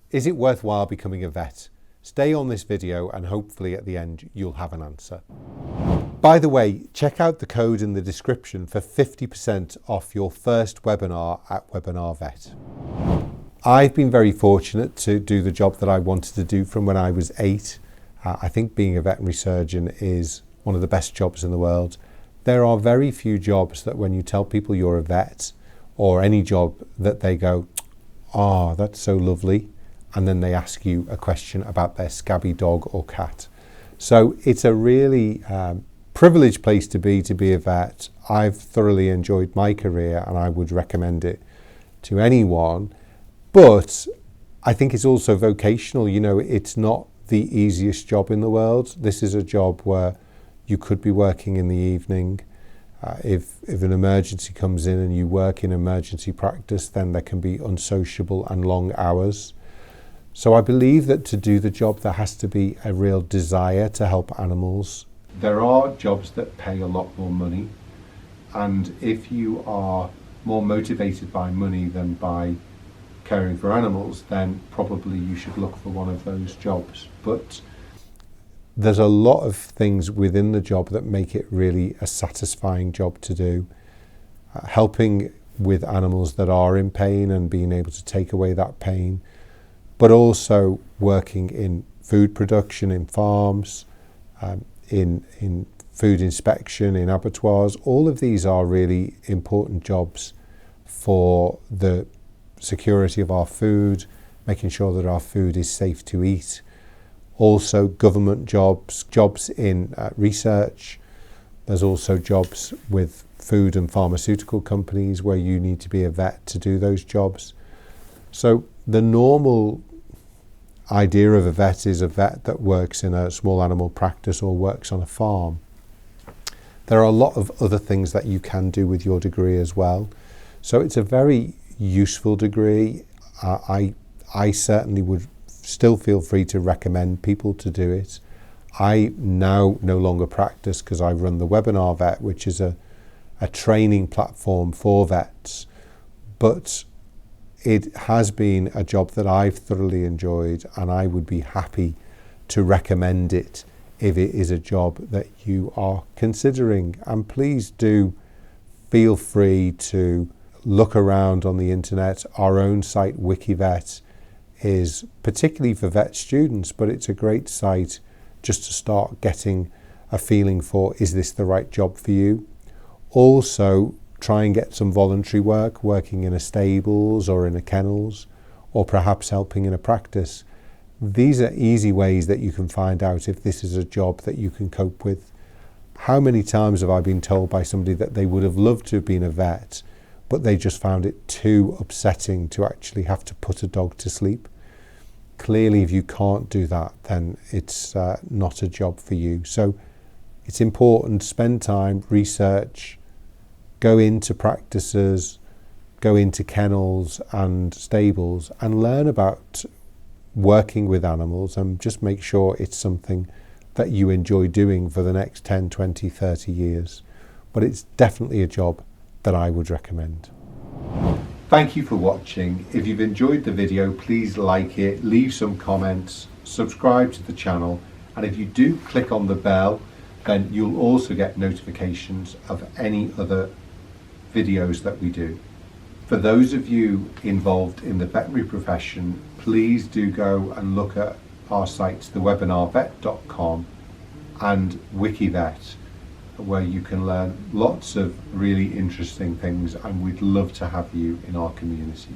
Is it worthwhile becoming a vet? Stay on this video and hopefully at the end you'll have an answer. By the way, check out the code in the description for 50% off your first webinar at Webinar Vet. I've been very fortunate to do the job that I wanted to do from when I was 8. I think being a veterinary surgeon is one of the best jobs in the world. There are very few jobs that when you tell people you're a vet or any job that they go, "Ah, that's so lovely," and then they ask you a question about their scabby dog or cat. So it's a really privileged place to be a vet. I've thoroughly enjoyed my career and I would recommend it to anyone. But I think it's also vocational. You know, it's not the easiest job in the world. This is a job where you could be working in the evening. If an emergency comes in and you work in emergency practice, then there can be unsociable and long hours. So I believe that to do the job, there has to be a real desire to help animals. There are jobs that pay a lot more money. And if you are more motivated by money than by caring for animals, then probably you should look for one of those jobs. But there's a lot of things within the job that make it really a satisfying job to do. Helping with animals that are in pain and being able to take away that pain, but also working in food production, in farms, in food inspection, in abattoirs. All of these are really important jobs for the security of our food, making sure that our food is safe to eat. Also government jobs, jobs in research. There's also jobs with food and pharmaceutical companies where you need to be a vet to do those jobs. So the normal idea of a vet is a vet that works in a small animal practice or works on a farm. There are a lot of other things that you can do with your degree as well. So it's a very useful degree. I certainly would still feel free to recommend people to do it. I now no longer practice because I run the Webinar Vet, which is a training platform for vets. But it has been a job that I've thoroughly enjoyed, and I would be happy to recommend it if it is a job that you are considering. And please do feel free to look around on the internet. Our own site, Wikivet, is particularly for vet students, but it's a great site just to start getting a feeling for, is this the right job for you? Also, try and get some voluntary work, working in a stables or in a kennels, or perhaps helping in a practice. These are easy ways that you can find out if this is a job that you can cope with. How many times have I been told by somebody that they would have loved to have been a vet, but they just found it too upsetting to actually have to put a dog to sleep? Clearly, if you can't do that, then it's not a job for you. So it's important to spend time, research, go into practices, go into kennels and stables and learn about working with animals, and just make sure it's something that you enjoy doing for the next 10, 20, 30 years. But it's definitely a job that I would recommend. Thank you for watching. If you've enjoyed the video, please like it, leave some comments, subscribe to the channel, and if you do click on the bell, then you'll also get notifications of any other videos that we do. For those of you involved in the veterinary profession, please do go and look at our sites, thewebinarvet.com and Wikivet, where you can learn lots of really interesting things, and we'd love to have you in our community.